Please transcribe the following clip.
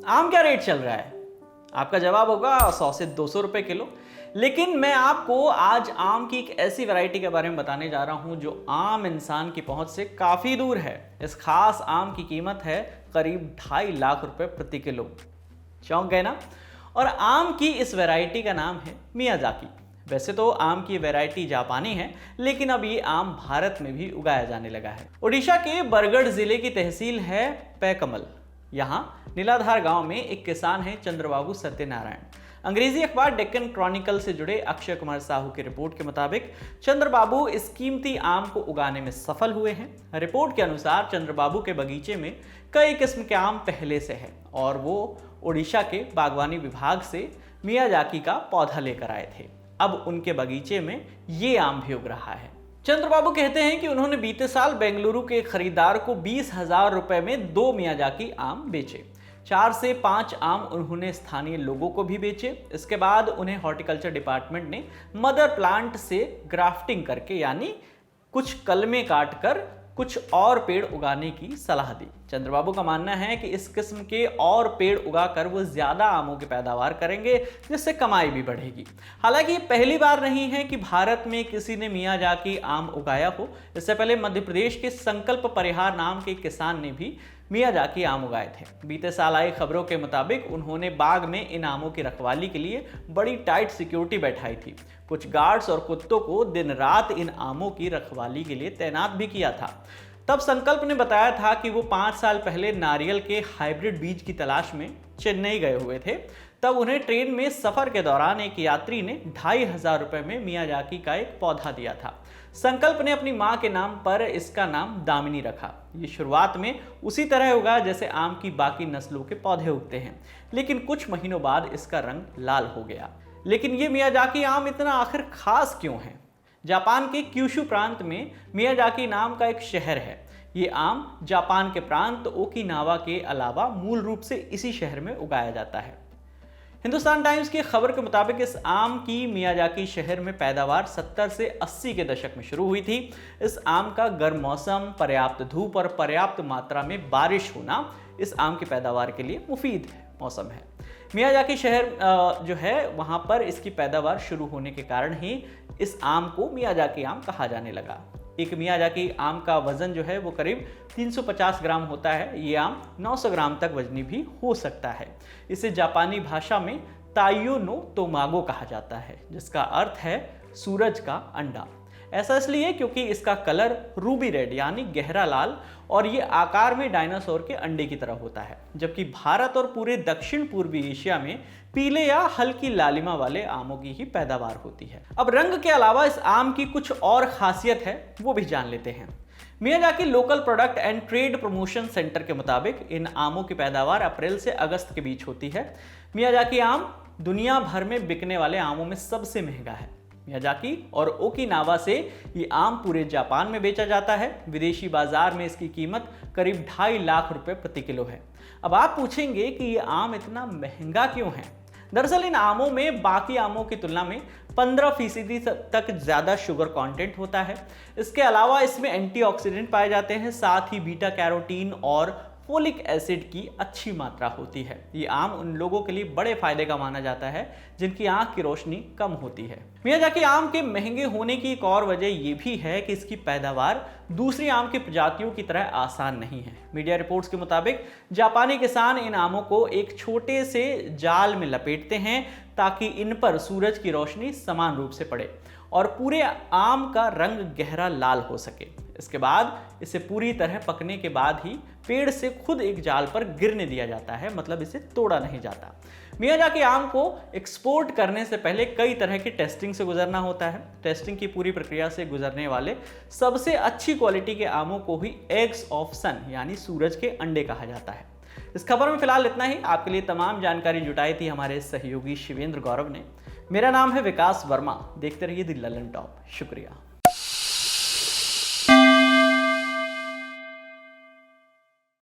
आम क्या रेट चल रहा है? आपका जवाब होगा 100 से 200 रुपए किलो। लेकिन मैं आपको आज आम की एक ऐसी वैरायटी के बारे में बताने जा रहा हूं जो आम इंसान की पहुंच से काफी दूर है। इस खास आम की कीमत है करीब 2.5 लाख रुपए प्रति किलो। चौंक गए ना? और आम की इस वैरायटी का नाम है मियाजाकी। वैसे तो आम की वैरायटी जापानी है, लेकिन अब ये आम भारत में भी उगाया जाने लगा है। ओडिशा के बरगढ़ जिले की तहसील है पैकमल। यहाँ नीलाधार गांव में एक किसान है चंद्रबाबू सत्यनारायण। अंग्रेजी अखबार डेक्कन क्रॉनिकल से जुड़े अक्षय कुमार साहू की रिपोर्ट के मुताबिक चंद्रबाबू इस कीमती आम को उगाने में सफल हुए हैं। रिपोर्ट के अनुसार चंद्रबाबू के बगीचे में कई किस्म के आम पहले से है और वो ओडिशा के बागवानी विभाग से मियाजाकी का पौधा लेकर आए थे। अब उनके बगीचे में ये आम भी उग रहा है। चंद्रबाबू कहते हैं कि उन्होंने बीते साल बेंगलुरु के खरीदार को 20,000 रुपए में 2 मियाजाकी आम बेचे। 4 से 5 आम उन्होंने स्थानीय लोगों को भी बेचे। इसके बाद उन्हें हॉर्टिकल्चर डिपार्टमेंट ने मदर प्लांट से ग्राफ्टिंग करके यानी कुछ कलमें काट कर कुछ और पेड़ उगाने की सलाह दी। चंद्रबाबू का मानना है कि इस किस्म के और पेड़ उगाकर वो ज्यादा आमों की पैदावार करेंगे, जिससे कमाई भी बढ़ेगी। हालांकि ये पहली बार नहीं है कि भारत में किसी ने मियाजाकी आम उगाया हो। इससे पहले मध्य प्रदेश के संकल्प परिहार नाम के किसान ने भी मियाजाकी आम उगाए थे। बीते साल आई खबरों के मुताबिक उन्होंने बाग में इन आमों की रखवाली के लिए बड़ी टाइट सिक्योरिटी बैठाई थी। कुछ गार्ड्स और कुत्तों को दिन रात इन आमों की रखवाली के लिए तैनात भी किया था। तब संकल्प ने बताया था कि वो 5 साल पहले नारियल के हाइब्रिड बीज की तलाश में चेन्नई गए हुए थे। तब उन्हें ट्रेन में सफर के दौरान एक यात्री ने 2,500 रुपए में मियाजाकी का एक पौधा दिया था। संकल्प ने अपनी मां के नाम पर इसका नाम दामिनी रखा। ये शुरुआत में उसी तरह उगा जैसे आम की बाकी नस्लों के पौधे उगते हैं, लेकिन कुछ महीनों बाद इसका रंग लाल हो गया। लेकिन ये मियाजाकी आम इतना आखिर खास क्यों है? जापान के क्यूशु प्रांत में मियाजाकी नाम का एक शहर है। ये आम जापान के प्रांत ओकिनावा के अलावा मूल रूप से इसी शहर में उगाया जाता है। हिंदुस्तान टाइम्स की खबर के मुताबिक इस आम की मियाजाकी शहर में पैदावार 70 से 80 के दशक में शुरू हुई थी। इस आम का गर्म मौसम, पर्याप्त धूप और पर्याप्त मात्रा में बारिश होना इस आम की पैदावार के लिए मुफीद मौसम है। मियाजाकी शहर जो है वहाँ पर इसकी पैदावार शुरू होने के कारण ही इस आम को मियाजाकी आम कहा जाने लगा। एक मियाजाकी आम का वजन जो है वो करीब 350 ग्राम होता है। ये आम 900 ग्राम तक वजनी भी हो सकता है। इसे जापानी भाषा में ताइयो नो तोमागो कहा जाता है, जिसका अर्थ है सूरज का अंडा। ऐसा इसलिए क्योंकि इसका कलर रूबी रेड यानी गहरा लाल और ये आकार में डायनासोर के अंडे की तरह होता है, जबकि भारत और पूरे दक्षिण पूर्वी एशिया में पीले या हल्की लालिमा वाले आमों की ही पैदावार होती है। अब रंग के अलावा इस आम की कुछ और खासियत है, वो भी जान लेते हैं। Miyazaki local product and trade promotion centre के मुताबिक इन आमों की पैदावार अप्रैल से अगस्त के बीच होती है। मियाजाकी आम दुनिया भर में बिकने वाले आमों में सबसे महंगा है। मियाजाकी और ओकिनावा से ये आम पूरे जापान में बेचा जाता है। विदेशी बाजार में इसकी कीमत करीब 2.5 लाख रुपए प्रति किलो है। अब आप पूछेंगे कि ये आम इतना महंगा क्यों है? दरअसल इन आमों में बाकी आमों की तुलना में 15% तक ज़्यादा शुगर कंटेंट होता है। इसके अलावा इसमें एंटीऑक्सीडेंट पाए जाते हैं, साथ ही बीटा कैरोटीन और फोलिक एसिड की अच्छी मात्रा होती है। ये आम उन लोगों के लिए बड़े फायदे का माना जाता है जिनकी आंख की रोशनी कम होती है। मियाजाकी आम के महंगे होने की एक और वजह यह भी है कि इसकी पैदावार दूसरी आम की प्रजातियों की तरह आसान नहीं है। मीडिया रिपोर्ट्स के मुताबिक जापानी किसान इन आमों को एक छोटे से जाल में लपेटते हैं ताकि इन पर सूरज की रोशनी समान रूप से पड़े और पूरे आम का रंग गहरा लाल हो सके। इसके बाद इसे पूरी तरह पकने के बाद ही पेड़ से खुद एक जाल पर गिरने दिया जाता है, मतलब इसे तोड़ा नहीं जाता। मियाजाकी आम को एक्सपोर्ट करने से पहले कई तरह की टेस्टिंग से गुजरना होता है। टेस्टिंग की पूरी प्रक्रिया से गुजरने वाले सबसे अच्छी क्वालिटी के आमों को ही एग्स ऑफ सन यानी सूरज के अंडे कहा जाता है। इस खबर में फिलहाल इतना ही। आपके लिए तमाम जानकारी जुटाई थी हमारे सहयोगी शिवेंद्र गौरव ने। मेरा नाम है विकास वर्मा। देखते रहिए द ललन टॉप। शुक्रिया।